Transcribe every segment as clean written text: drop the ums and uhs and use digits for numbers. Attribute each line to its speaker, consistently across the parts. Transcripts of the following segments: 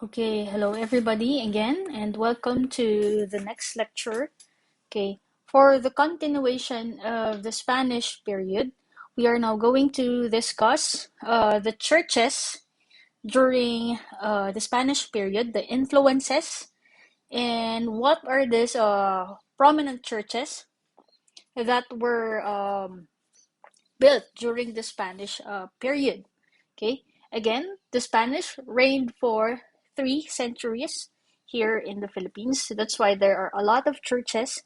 Speaker 1: Okay, hello everybody again, and welcome to the next lecture. Okay, for the continuation of the Spanish period, we are now going to discuss the churches during the Spanish period, the influences, and what are these prominent churches that were built during the Spanish period. Okay, again, the Spanish reigned for 3 centuries here in the Philippines. So that's why there are a lot of churches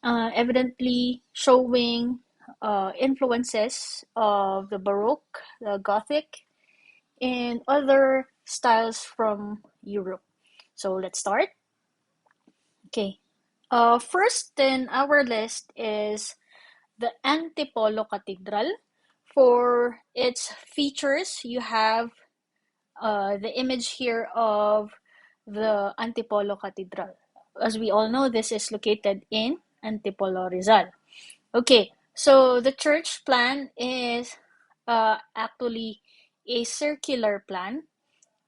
Speaker 1: evidently showing influences of the Baroque, the Gothic, and other styles from Europe. So let's start. Okay. First in our list is the Antipolo Cathedral. For its features, you have the image here of the Antipolo Cathedral. As we all know, this is located in Antipolo, Rizal. Okay, so the church plan is actually a circular plan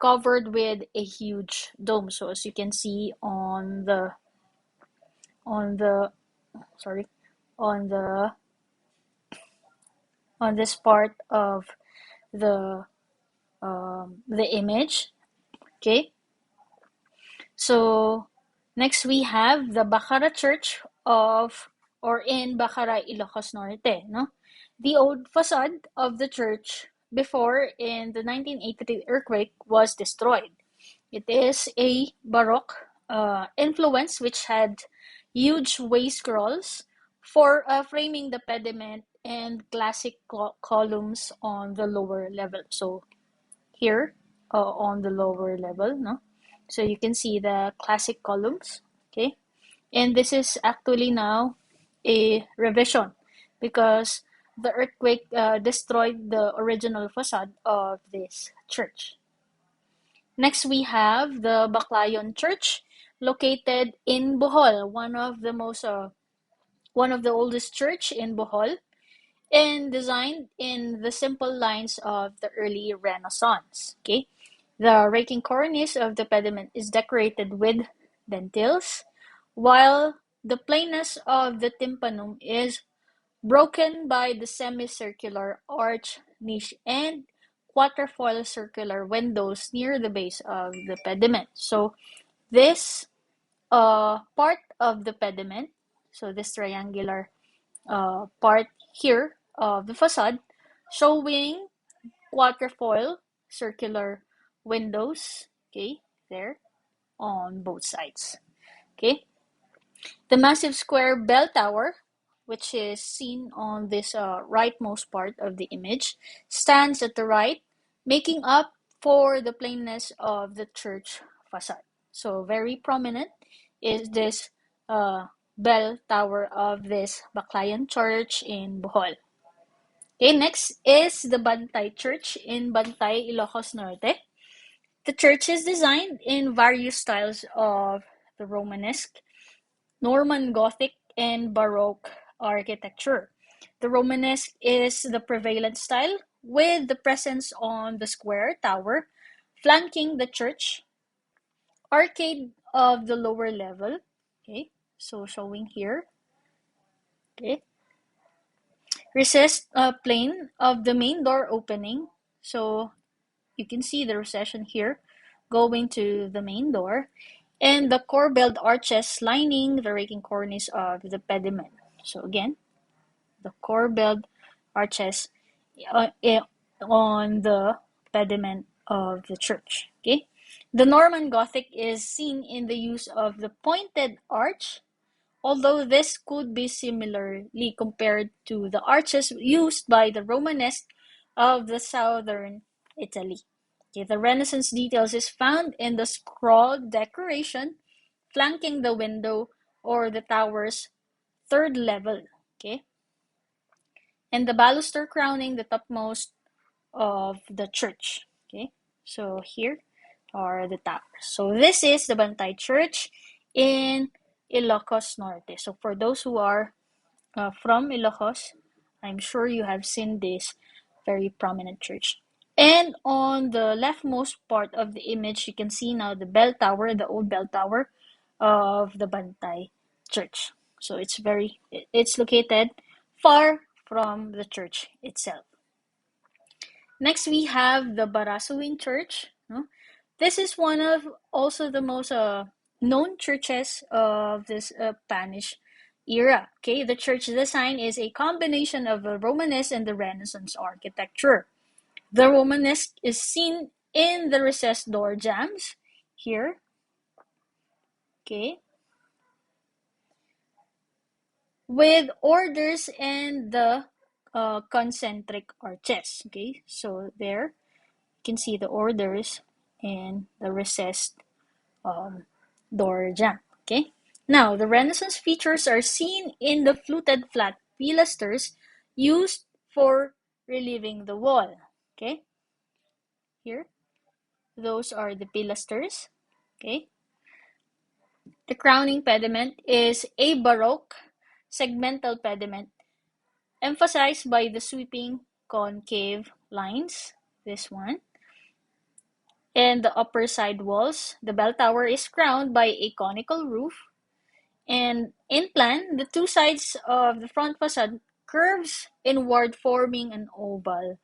Speaker 1: covered with a huge dome. So as you can see on the sorry on this part of the the image. Okay, so next we have the Bacarra Church of or in Bacarra, Ilocos Norte. No, the old facade of the church before in the 1983 earthquake was destroyed. It is a Baroque influence which had huge waist scrolls for framing the pediment and classic columns on the lower level. So here on the lower level, no? So you can see the classic columns, okay? And this is actually now a revision because the earthquake destroyed the original facade of this church. Next, we have the Baclayon Church, located in Bohol, one of the oldest church in Bohol, and designed in the simple lines of the early Renaissance. Okay, the raking cornice of the pediment is decorated with dentils, while the plainness of the tympanum is broken by the semicircular arch niche and quatrefoil circular windows near the base of the pediment. So this part of the pediment, so this triangular part here of the facade, showing quatrefoil circular windows, okay, there on both sides. Okay, the massive square bell tower, which is seen on this rightmost part of the image, stands at the right, making up for the plainness of the church facade. So very prominent is this bell tower of this Baclayon Church in Bohol. Okay, next is the Bantay Church in Bantay, Ilocos Norte. The church is designed in various styles of the Romanesque, Norman Gothic, and Baroque architecture. The Romanesque is the prevalent style, with the presence on the square tower flanking the church, arcade of the lower level. Okay, so showing here. Okay, recessed plane of the main door opening. So you can see the recession here going to the main door, and the corbelled arches lining the raking cornice of the pediment. So again, the corbelled arches uh, on the pediment of the church. Okay, the Norman Gothic is seen in the use of the pointed arch, although this could be similarly compared to the arches used by the Romanesque of the southern Italy. Okay, the Renaissance details is found in the scroll decoration flanking the window or the tower's third level. Okay, and the baluster crowning the topmost of the church. Okay, so here are the towers. So this is the Bantay Church in Ilocos Norte. So for those who are from Ilocos, I'm sure you have seen this very prominent church. And on the leftmost part of the image, you can see now the bell tower, the old bell tower of the Bantay Church. So it's located far from the church itself. Next, we have the Barasoin Church. No? This is one of also the most known churches of this Spanish era. Okay, the church design is a combination of the Romanesque and the Renaissance architecture. The Romanesque is seen in the recessed door jambs here. Okay, with orders and the concentric arches. Okay, so there you can see the orders and the recessed door jamb. Okay, now the Renaissance features are seen in the fluted flat pilasters used for relieving the wall. Okay, here those are the pilasters. Okay, the crowning pediment is a Baroque segmental pediment emphasized by the sweeping concave lines. This one. And the upper side walls, the bell tower is crowned by a conical roof. And in plan, the two sides of the front facade curves inward, forming an oval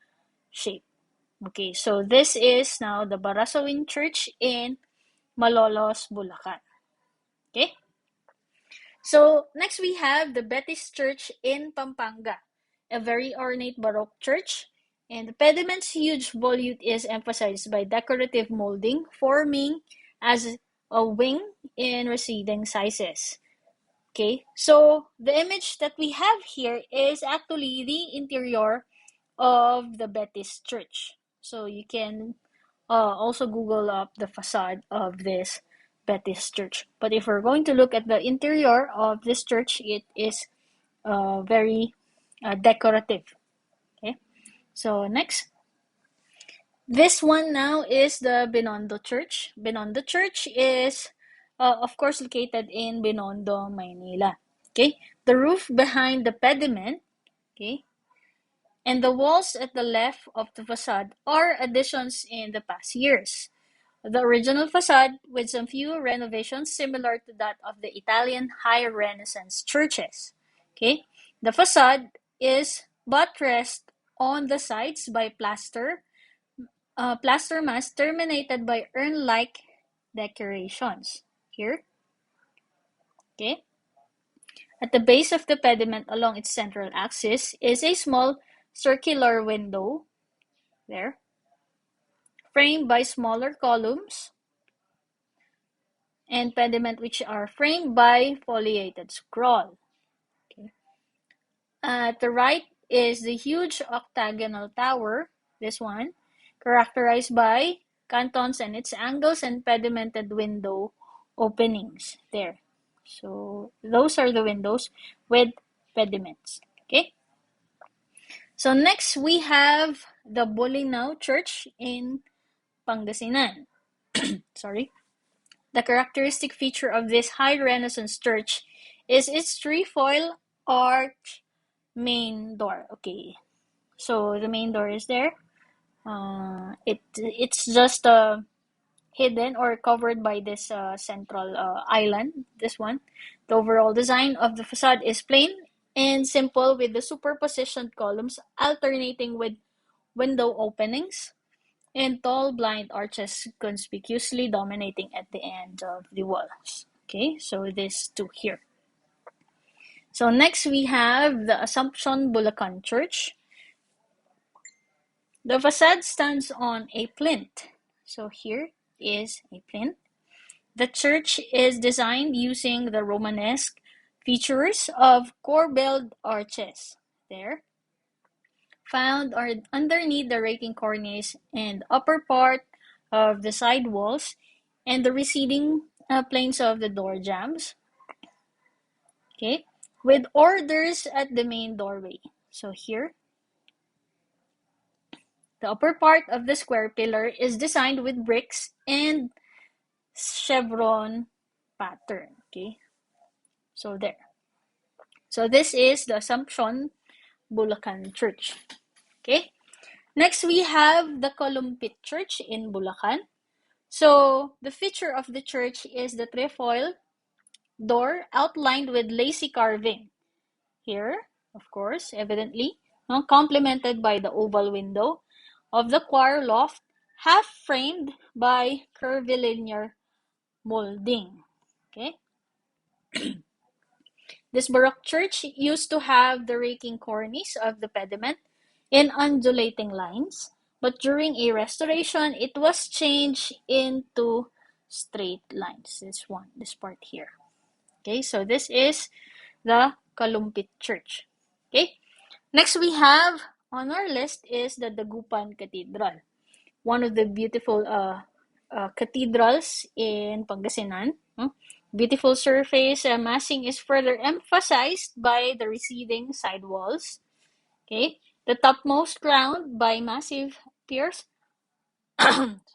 Speaker 1: shape. Okay, so this is now the Barasoin Church in Malolos, Bulacan. Okay, so next we have the Betis Church in Pampanga, a very ornate Baroque church. And the pediment's huge volute is emphasized by decorative molding, forming as a wing in receding sizes. Okay, so the image that we have here is actually the interior of the Betis Church. So you can also Google up the facade of this Betis Church. But if we're going to look at the interior of this church, it is very decorative. Okay, so next. This one now is the Binondo Church. Binondo Church is, of course, located in Binondo, Manila. Okay, the roof behind the pediment, okay, and the walls at the left of the facade are additions in the past years. The original facade, with some few renovations similar to that of the Italian High Renaissance churches. Okay, the facade is buttressed on the sides by plaster mass terminated by urn-like decorations. Here, okay. At the base of the pediment along its central axis is a small circular window, there, framed by smaller columns and pediment which are framed by foliated scroll. Okay. At the right is the huge octagonal tower, this one, characterized by cantons and its angles and pedimented window openings there. So those are the windows with pediments. Okay. So next we have the Bolinao Church in Pangasinan. Sorry. The characteristic feature of this high Renaissance church is its trefoil arch main door. Okay, so the main door is there. It's just hidden or covered by this central island. This one, the overall design of the facade is plain and simple, with the superpositioned columns alternating with window openings and tall blind arches conspicuously dominating at the end of the walls. Okay, so this two here. So next we have the Asumption Bulacan Church. The facade stands on a plinth. So here is a plinth. The church is designed using the Romanesque features of corbelled arches. There, found are underneath the raking cornice and upper part of the side walls and the receding planes of the door jambs. Okay, with orders at the main doorway. So here, the upper part of the square pillar is designed with bricks and chevron pattern. Okay, so there. So this is the Asumption Bulacan Church. Okay. Next, we have the Calumpit Church in Bulacan. So, the feature of the church is the trefoil door outlined with lacy carving. Here, of course, evidently, no, complemented by the oval window of the choir loft, half framed by curvilinear molding. Okay, this Baroque church used to have the raking cornice of the pediment in undulating lines, but during a restoration, it was changed into straight lines. This part here. Okay, so this is the Calumpit Church. Okay, next we have on our list is the Dagupan Cathedral, one of the beautiful cathedrals in Pangasinan. Beautiful surface massing is further emphasized by the receding side walls. Okay, the topmost crowned by massive piers,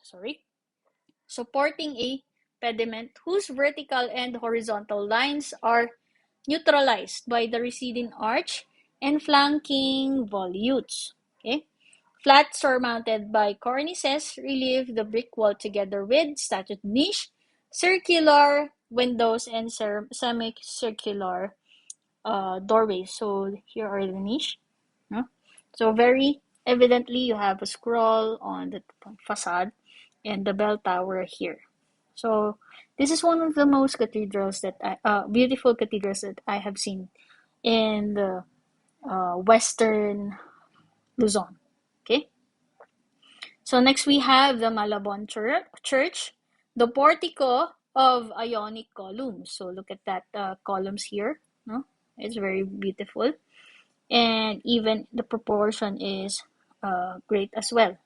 Speaker 1: sorry, supporting a pediment whose vertical and horizontal lines are neutralized by the receding arch and flanking volutes. Okay, flat surmounted by cornices relieve the brick wall together with statued niche, circular windows, and semicircular doorways. So here are the niche. No? So very evidently you have a scroll on the facade and the bell tower here. So this is one of the most cathedrals that beautiful cathedrals that I have seen in the western Luzon. Okay. So next we have the Malabon Church, the portico of Ionic columns. So look at that columns here. No? It's very beautiful. And even the proportion is great as well,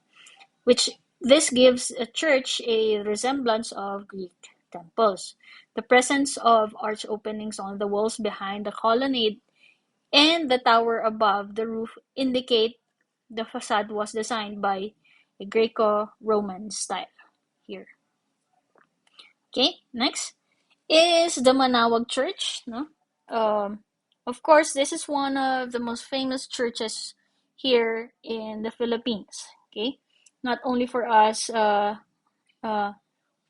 Speaker 1: which this gives a church a resemblance of Greek temples. The presence of arch openings on the walls behind the colonnade and the tower above the roof indicate the facade was designed by a Greco-Roman style here. Okay, next is the Manaoag Church. No? Of course, this is one of the most famous churches here in the Philippines. Okay, not only for us uh,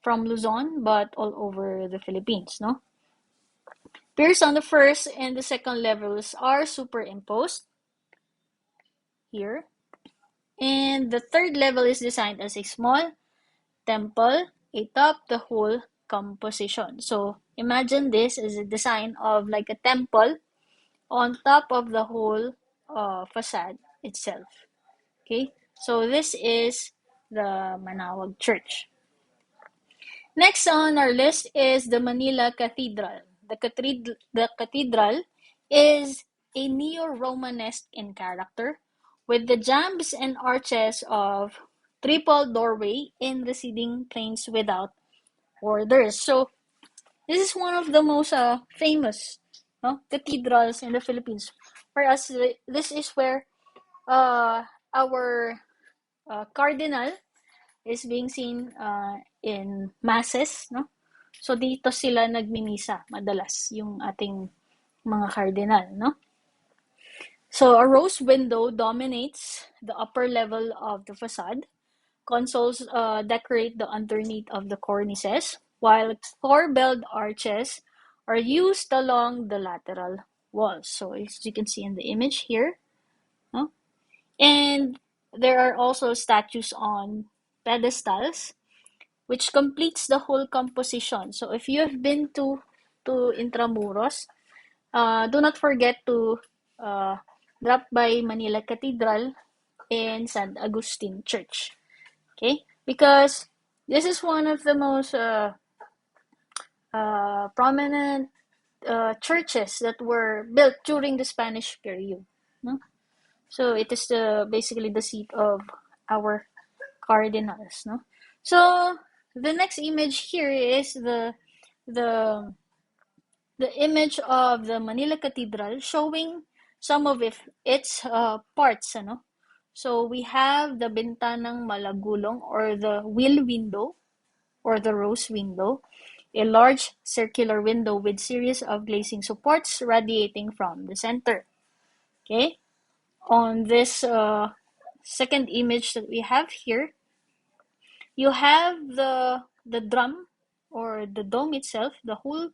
Speaker 1: from Luzon, but all over the Philippines. No, piers on the first and the second levels are superimposed here, and the third level is designed as a small temple atop the whole composition. So imagine this is a design of like a temple on top of the whole facade itself. Okay, so this is the Manaoag Church. Next on our list is the Manila Cathedral. The cathedral is a neo-Romanesque in character, with the jambs and arches of triple doorway in receding planes without borders. So this is one of the most famous cathedrals in the Philippines. For us, this is where our cardinal is being seen in masses, no? So dito sila nagmimisa madalas yung ating mga cardinal, no? So a rose window dominates the upper level of the facade. Consoles decorate the underneath of the cornices, while corbelled arches are used along the lateral walls. So as you can see in the image here, no? And there are also statues on pedestals, which completes the whole composition. So if you have been to Intramuros, do not forget to uh, drop by Manila Cathedral and San Agustin Church. Okay, because this is one of the most prominent churches that were built during the Spanish period. No? So it is basically the seat of our cardinals. No? So the next image here is the the image of the Manila Cathedral showing some of its parts. Ano? So we have the Bintanang Malagulong or the wheel window or the rose window, a large circular window with series of glazing supports radiating from the center. Okay, on this second image that we have here, you have the drum or the dome itself, the whole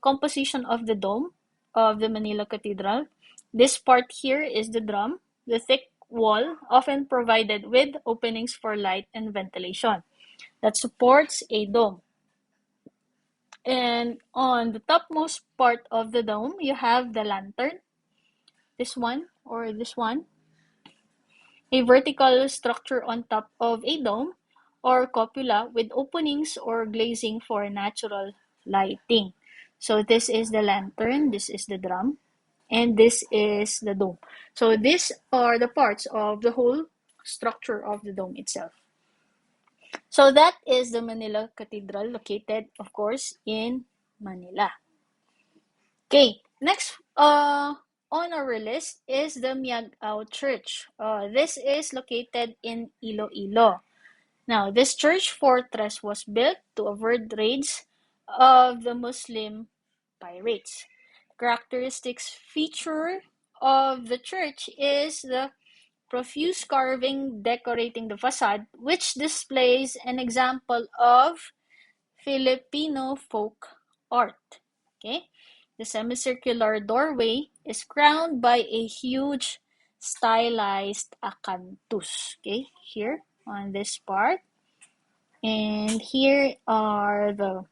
Speaker 1: composition of the dome of the Manila Cathedral. This part here is the drum, the thick wall, often provided with openings for light and ventilation, that supports a dome. And on the topmost part of the dome, you have the lantern, this one or this one, a vertical structure on top of a dome or cupola with openings or glazing for natural lighting. So this is the lantern, this is the drum, and this is the dome. So these are the parts of the whole structure of the dome itself. So that is the Manila Cathedral, located, of course, in Manila. Okay, next on our list is the Miagao Church. This is located in Iloilo. Now, this church fortress was built to avert raids of the Muslim pirates. Characteristics feature of the church is the profuse carving decorating the facade, which displays an example of Filipino folk art. Okay? The semicircular doorway is crowned by a huge stylized acanthus. Okay, here on this part. And here are the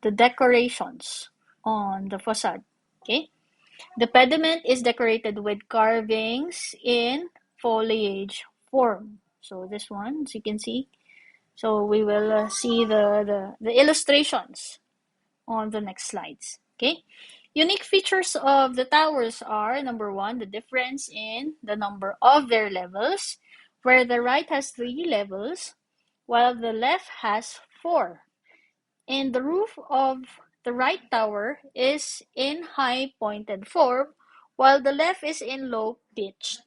Speaker 1: the decorations on the facade. Okay? The pediment is decorated with carvings in foliage form. So this one, as you can see. So we will see the illustrations on the next slides. Okay? Unique features of the towers are, number one, the difference in the number of their levels, where the right has 3 levels, while the left has 4. And the roof of the right tower is in high pointed form, while the left is in low pitched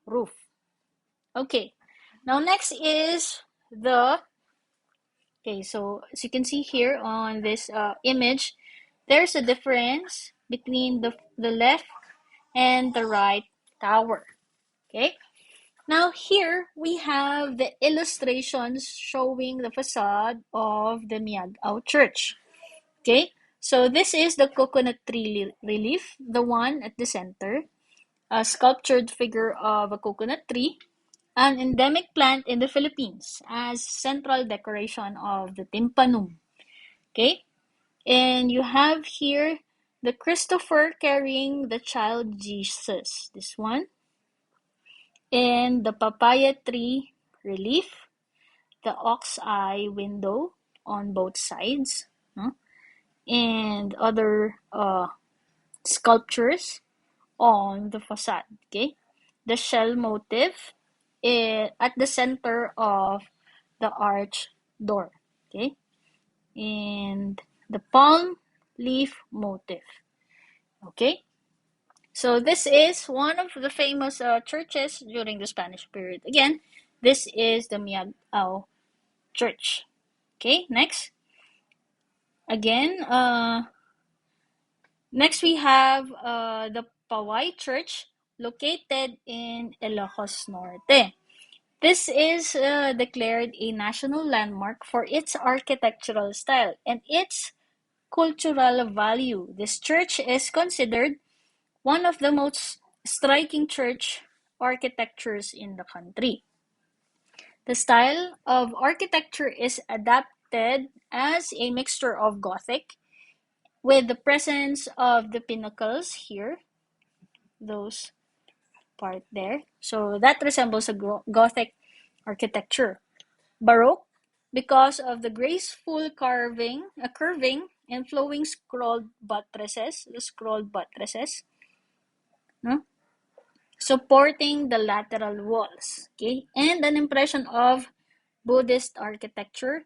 Speaker 1: roof. Okay, now next is okay, so as you can see here on this image, there's a difference between the left and the right tower. Okay, now here we have the illustrations showing the facade of the Miagao Church. Okay, so this is the coconut tree relief, the one at the center, a sculptured figure of a coconut tree, an endemic plant in the Philippines as central decoration of the tympanum. Okay, and you have here the Christopher carrying the child Jesus, this one, and the papaya tree relief, the ox eye window on both sides, and other sculptures on the facade. Okay, the shell motif at the center of the arch door. Okay, and the palm leaf motif. Okay, so this is one of the famous churches during the Spanish period. Again, this is the Miagao Church. Okay, next. Again, next we have the Paoay Church, located in Ilocos Norte. This is declared a national landmark for its architectural style and its cultural value. This church is considered one of the most striking church architectures in the country. The style of architecture is adapted as a mixture of Gothic, with the presence of the pinnacles here, those part there. So that resembles a Gothic architecture. Baroque, because of the graceful curving and flowing scrolled buttresses, no? Supporting the lateral walls, okay? And an impression of Buddhist architecture,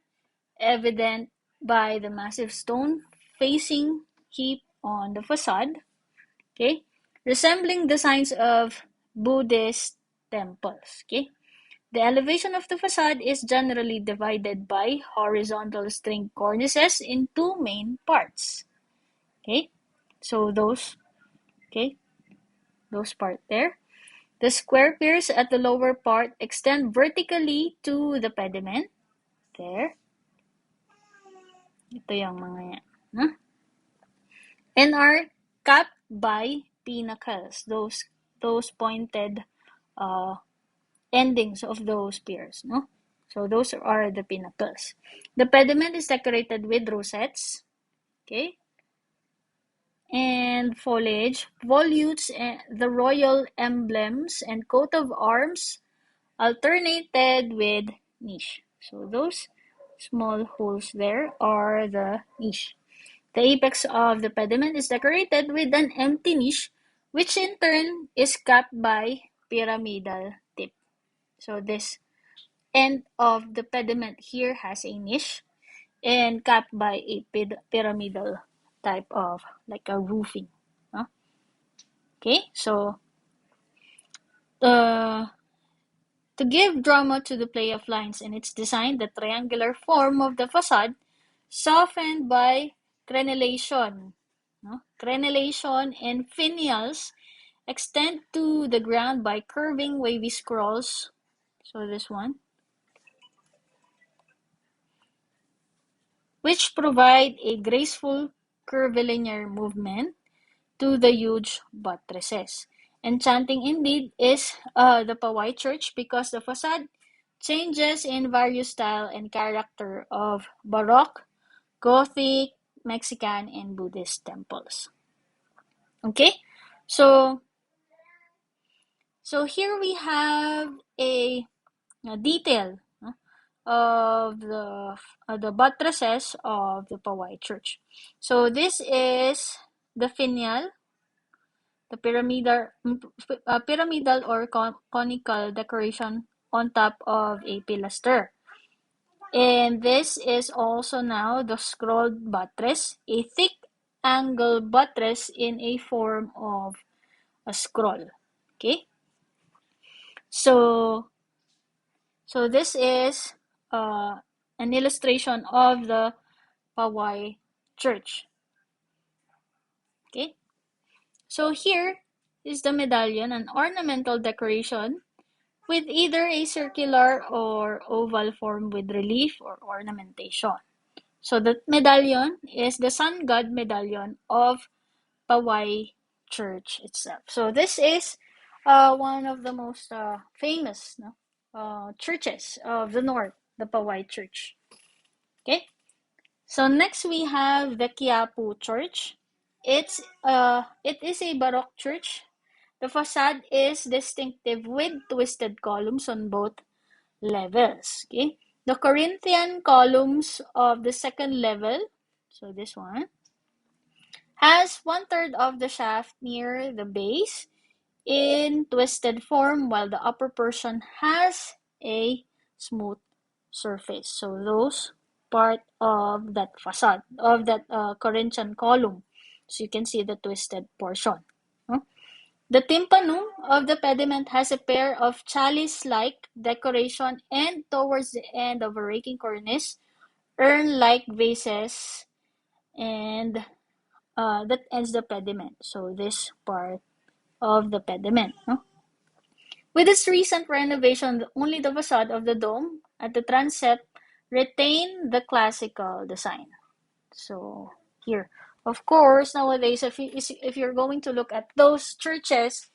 Speaker 1: evident by the massive stone facing heap on the facade, okay? Resembling designs of Buddhist temples, okay? The elevation of the facade is generally divided by horizontal string cornices in 2 main parts. Okay, so those part there. The square piers at the lower part extend vertically to the pediment. There. Ito yung mga yan. No? And are capped by pinnacles. Those pointed endings of those piers. No? So those are the pinnacles. The pediment is decorated with rosettes. Okay. And foliage, volutes, and the royal emblems and coat of arms alternated with niche. So those small holes there are the niche. The apex of the pediment is decorated with an empty niche, which in turn is capped by pyramidal tip. So this end of the pediment here has a niche and capped by a pyramidal type of like a roofing. Huh? Okay, so uh, to give drama to the play of lines in its design, the triangular form of the facade, softened by crenellation. No? Crenellation and finials extend to the ground by curving wavy scrolls. So this one, which provide a graceful curvilinear movement to the huge buttresses. Enchanting indeed is the Paoay Church because the facade changes in various style and character of Baroque, Gothic, Mexican, and Buddhist temples. Okay, so here we have a detail of the buttresses of the Paoay Church. So this is the finial, the pyramidal or conical decoration on top of a pilaster. And this is also now the scrolled buttress, a thick angle buttress in a form of a scroll. Okay, so this is an illustration of the Paoay Church. Okay, so here is the medallion, an ornamental decoration with either a circular or oval form with relief or ornamentation. So the medallion is the sun god medallion of Paoay Church itself. So this is one of the most famous churches of the north, the Paoay Church. Okay. So next we have the Quiapo Church. It is a Baroque church. The facade is distinctive with twisted columns on both levels. Okay. The Corinthian columns of the second level, so this one, has 1/3 of the shaft near the base in twisted form, while the upper portion has a smooth surface. So those part of that facade, of that Corinthian column. So you can see the twisted portion. The tympanum of the pediment has a pair of chalice-like decoration, and towards the end of a raking cornice, urn-like vases, and that ends the pediment. So this part of the pediment. With its recent renovation, only the facade of the dome at the transept retain the classical design. So here, of course, nowadays, if you're going to look at those churches,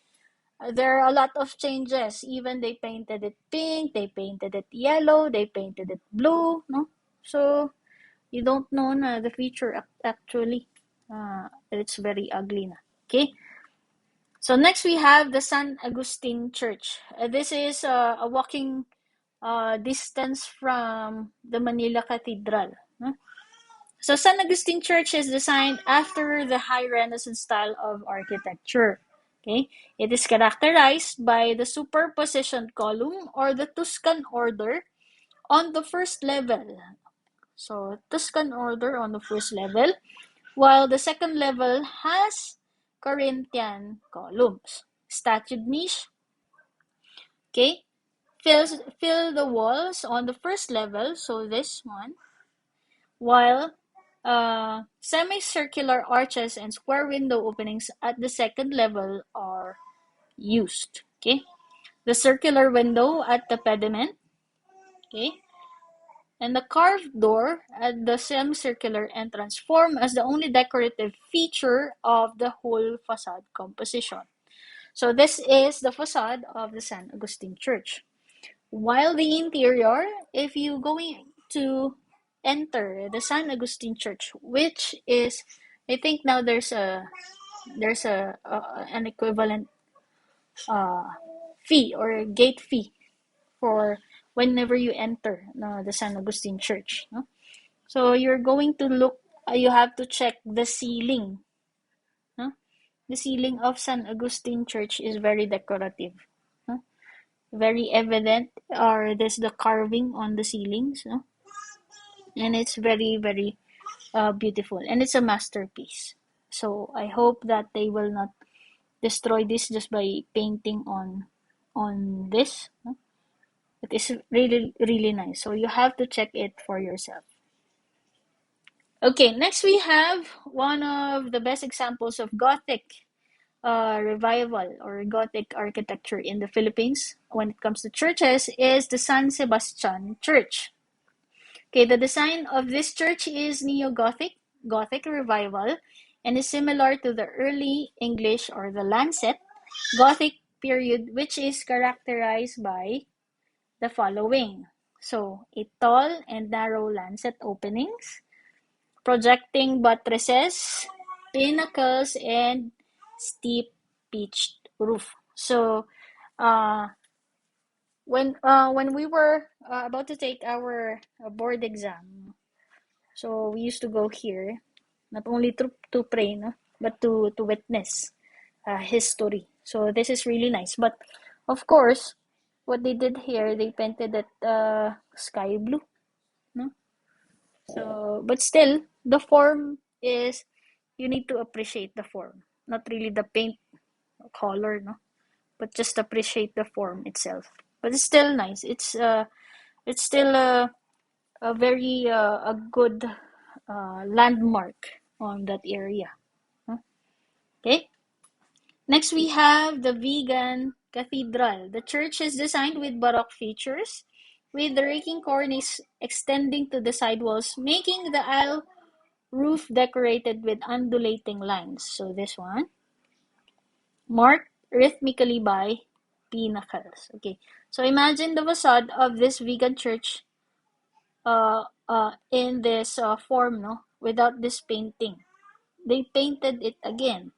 Speaker 1: there are a lot of changes. Even they painted it pink, they painted it yellow, they painted it blue. No, so you don't know na the future actually. It's very ugly na. Okay. So next we have the San Agustin Church. This is a walking distance from the Manila Cathedral. So San Agustin Church is designed after the High Renaissance style of architecture. Okay, it is characterized by the superposition column or the Tuscan order on the first level. So Tuscan order on the first level, while the second level has Corinthian columns. Statued niche, okay, fill the walls on the first level, so this one, while semicircular arches and square window openings at the second level are used. Okay, the circular window at the pediment, okay, and the carved door at the semicircular entrance form as the only decorative feature of the whole facade composition. So this is the facade of the San Agustin Church. While the interior, if you going to enter the San Agustin Church, which is, I think now there's an equivalent uh, fee or gate fee for whenever you enter the San Agustin Church. No? So you're going to look, you have to check the ceiling. No? The ceiling of San Agustin Church is very decorative. No? Very evident are this the carving on the ceilings. No? And it's very, very beautiful. And it's a masterpiece. So I hope that they will not destroy this just by painting on this. No? It is really, really nice. So you have to check it for yourself. Okay, next we have one of the best examples of Gothic revival or Gothic architecture in the Philippines when it comes to churches is the San Sebastian Church. Okay, the design of this church is neo-Gothic, Gothic revival, and is similar to the early English or the Lancet Gothic period, which is characterized by the following. So, a tall and narrow lancet openings, projecting buttresses, pinnacles, and steep pitched roof. So, uh, when we were about to take our board exam, so we used to go here, not only to pray, no, but to witness history. So this is really nice. But of course, what they did here, they painted it sky blue, no. So, but still, the form is, you need to appreciate the form, not really the paint color, no, but just appreciate the form itself. But it's still nice. It's still a very a good landmark on that area. Huh? Okay. Next, we have the Vigan Cathedral. The church is designed with Baroque features, with the raking cornice extending to the side walls, making the aisle roof decorated with undulating lines. So this one, marked rhythmically by pinnacles. Okay, so imagine the facade of this vegan church in this form, no, without this painting. They painted it again.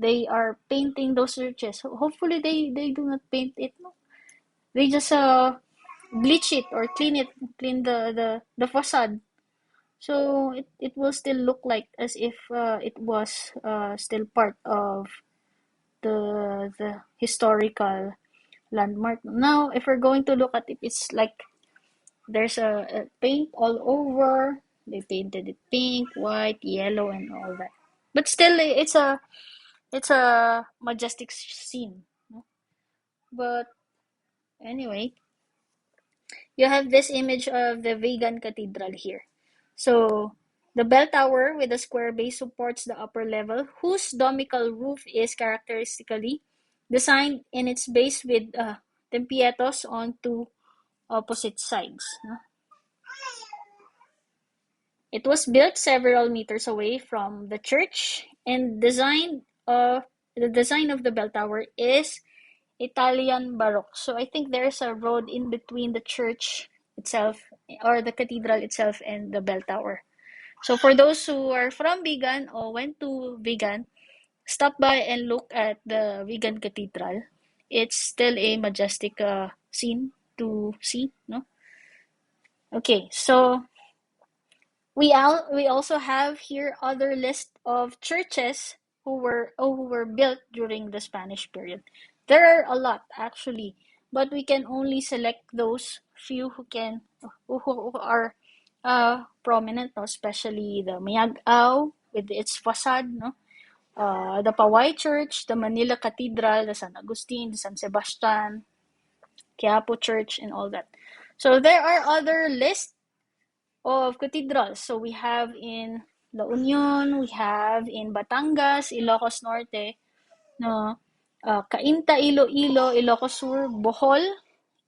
Speaker 1: They are painting those churches. Hopefully, they do not paint it. No? They just bleach it or clean the facade. So it will still look like as if it was still part of the historical landmark. Now, if we're going to look at it, it's like there's a paint all over. They painted it pink, white, yellow, and all that. But still, it's a majestic scene. No? But anyway, you have this image of the Vigan Cathedral here. So the bell tower with a square base supports the upper level, whose domical roof is characteristically designed in its base with tempietos on two opposite sides. No? It was built several meters away from the church, and the design of the bell tower is Italian Baroque. So I think there's a road in between the church itself or the cathedral itself and the bell tower. So for those who are from Vigan or went to Vigan, stop by and look at the Vigan Cathedral. It's still a majestic scene to see, no? Okay, so we also have here other list of churches who were built during the Spanish period. There are a lot actually, but we can only select those few who are prominent, no? Especially the Miagao with its facade, no? The Paoay Church, the Manila Cathedral, the San Agustin, the San Sebastian, Quiapo Church, and all that. So there are other lists of cathedrals. So we have in La Union, we have in Batangas, Ilocos Norte, no. Cainta, Iloilo, Ilocos Sur, Bohol,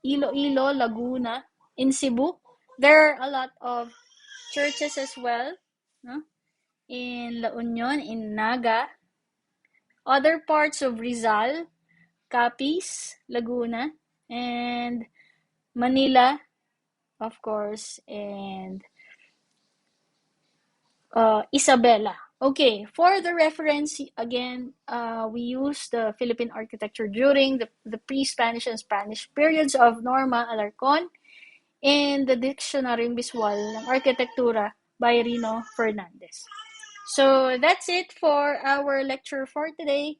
Speaker 1: Iloilo, Laguna, in Cebu. There are a lot of churches as well, no? In La Union, in Naga, other parts of Rizal, Capiz, Laguna, and Manila, of course, and Isabela. Okay, for the reference, again, we use the Philippine architecture during the pre-Spanish and Spanish periods of Norma Alarcon and the Dictionaryong Visual ng Arkitektura by Rino Fernandez. So that's it for our lecture for today,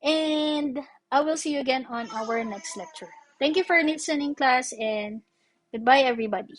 Speaker 1: and I will see you again on our next lecture. Thank you for listening, class, and goodbye, everybody.